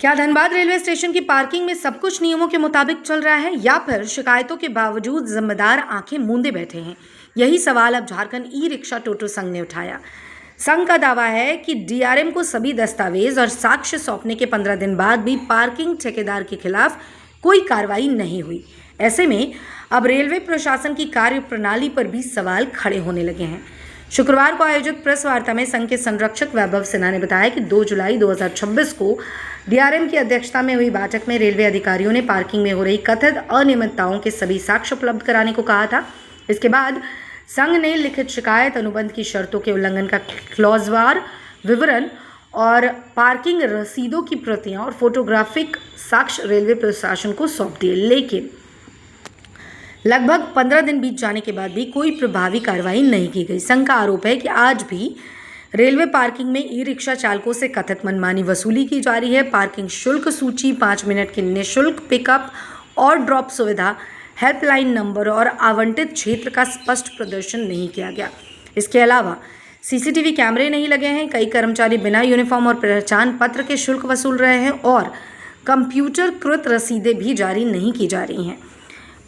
क्या Dhanbad railway station की parking में सब कुछ नियमों के मुताबिक चल रहा है या फिर शिकायतों के बावजूद जिम्मेदार आंखें मूंदे बैठे हैं? यही सवाल अब झारखंड ई रिक्शा टोटो संघ ने उठाया। संघ का दावा है कि डीआरएम को सभी दस्तावेज और साक्ष्य सौंपने के 15 दिन बाद भी पार्किंग ठेकेदार के खिलाफ कोई कार्रवाई नहीं हुई। ऐसे में अब रेलवे प्रशासन की कार्य प्रणाली पर भी सवाल खड़े होने लगे हैं। शुक्रवार को आयोजित प्रेस वार्ता में संघ के संरक्षक वैभव सिन्हा ने बताया कि 2 जुलाई 2026 को डीआरएम की अध्यक्षता में हुई बैठक में रेलवे अधिकारियों ने पार्किंग में हो रही कथित अनियमितताओं के सभी साक्ष्य उपलब्ध कराने को कहा था। इसके बाद संघ ने लिखित शिकायत, अनुबंध की शर्तों के उल्लंघन का क्लॉजवार विवरण और पार्किंग रसीदों की प्रतियां और फोटोग्राफिक साक्ष्य रेलवे प्रशासन को सौंप दिए, लेकिन लगभग 15 दिन बीत जाने के बाद भी कोई प्रभावी कार्रवाई नहीं की गई। संघ का आरोप है कि आज भी रेलवे पार्किंग में ई रिक्शा चालकों से कथित मनमानी वसूली की जा रही है। पार्किंग शुल्क सूची, 5 मिनट की निःशुल्क पिकअप और ड्रॉप सुविधा, हेल्पलाइन नंबर और आवंटित क्षेत्र का स्पष्ट प्रदर्शन नहीं किया गया। इसके अलावा सीसीटीवी कैमरे नहीं लगे हैं। कई कर्मचारी बिना यूनिफॉर्म और पहचान पत्र के शुल्क वसूल रहे हैं और कंप्यूटरकृत रसीदें भी जारी नहीं की जा रही हैं।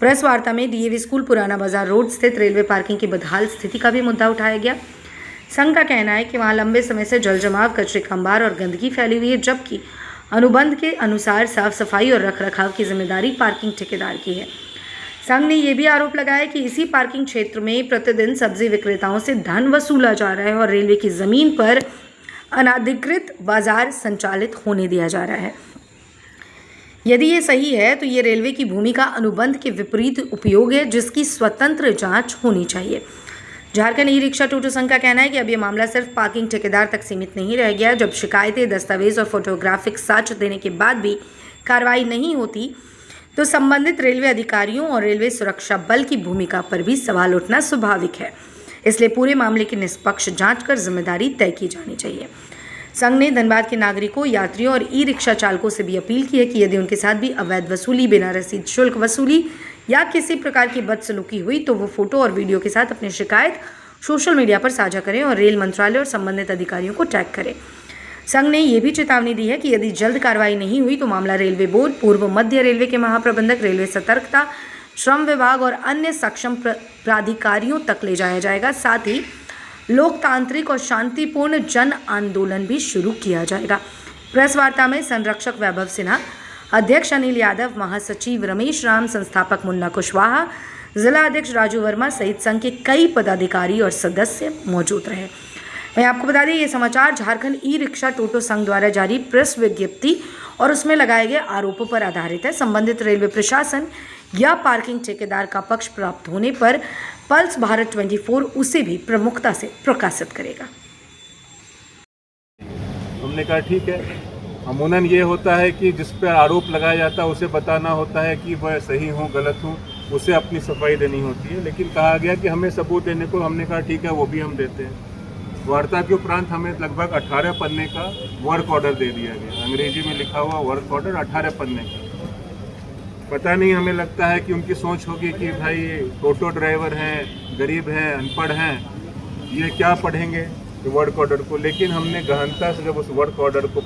प्रेस वार्ता में डीएवी स्कूल, पुराना बाजार रोड स्थित रेलवे पार्किंग की बदहाल स्थिति का भी मुद्दा उठाया गया। संघ का कहना है कि वहां लंबे समय से जल जमाव, कचरे का अंबार और गंदगी फैली हुई है, जबकि अनुबंध के अनुसार साफ सफाई और रखरखाव की जिम्मेदारी पार्किंग ठेकेदार की है। संघ ने यह भी आरोप लगाया कि इसी पार्किंग क्षेत्र में प्रतिदिन सब्जी विक्रेताओं से धन वसूला जा रहा है और रेलवे की जमीन पर अनाधिकृत बाजार संचालित होने दिया जा रहा है। यदि ये सही है तो ये रेलवे की भूमि का अनुबंध के विपरीत उपयोग है, जिसकी स्वतंत्र जांच होनी चाहिए। झारखंड ई रिक्शा टोटो संघ का कहना है कि अब ये मामला सिर्फ पार्किंग ठेकेदार तक सीमित नहीं रह गया। जब शिकायतें, दस्तावेज और फोटोग्राफिक साक्ष्य देने के बाद भी कार्रवाई नहीं होती तो संबंधित रेलवे अधिकारियों और रेलवे सुरक्षा बल की भूमिका पर भी सवाल उठना स्वाभाविक है। इसलिए पूरे मामले की निष्पक्ष जांच कर जिम्मेदारी तय की जानी चाहिए। संघ ने धनबाद के नागरिकों, यात्रियों और ई रिक्शा चालकों से भी अपील की है कि यदि उनके साथ भी अवैध वसूली, बिना रसीद शुल्क वसूली या किसी प्रकार की बदसलूकी हुई तो वो फोटो और वीडियो के साथ अपनी शिकायत सोशल मीडिया पर साझा करें और रेल मंत्रालय और संबंधित अधिकारियों को टैग करें। संघ ने यह भी चेतावनी दी है कि यदि जल्द कार्रवाई नहीं हुई तो मामला रेलवे बोर्ड, पूर्व मध्य रेलवे के महाप्रबंधक, रेलवे सतर्कता, श्रम विभाग और अन्य सक्षम प्राधिकारियों तक ले जाया जाएगा। साथ ही लोकतांत्रिक और शांतिपूर्ण जन आंदोलन भी शुरू किया जाएगा। प्रेस वार्ता में संरक्षक वैभव सिन्हा, अध्यक्ष अनिल यादव, महासचिव रमेश राम, संस्थापक मुन्ना कुशवाहा, जिला अध्यक्ष राजू वर्मा सहित संघ के कई पदाधिकारी और सदस्य मौजूद रहे। मैं आपको बता दें, ये समाचार झारखंड ई रिक्शा टोटो संघ द्वारा जारी प्रेस विज्ञप्ति और उसमें लगाए गए आरोपों पर आधारित है। संबंधित रेलवे प्रशासन या पार्किंग ठेकेदार का पक्ष प्राप्त होने पर पल्स भारत 24 उसे भी प्रमुखता से प्रकाशित करेगा। हमने कहा ठीक है। अमूमन ये होता है कि जिस पर आरोप लगाया जाता है उसे बताना होता है कि वह सही हो, गलत हो, उसे अपनी सफाई देनी होती है। लेकिन कहा गया कि हमें सबूत देने को, हमने कहा ठीक है, वो भी हम देते हैं। वार्ता के उपरांत हमें लगभग 18 पन्ने का वर्क ऑर्डर दे दिया गया। अंग्रेजी में लिखा हुआ वर्क ऑर्डर 18 पन्ने का। पता नहीं, हमें लगता है कि उनकी सोच होगी कि भाई टोटो ड्राइवर हैं, गरीब हैं, अनपढ़ हैं, ये क्या पढ़ेंगे वर्क ऑर्डर को। लेकिन हमने गहनता से जब उस वर्क ऑर्डर को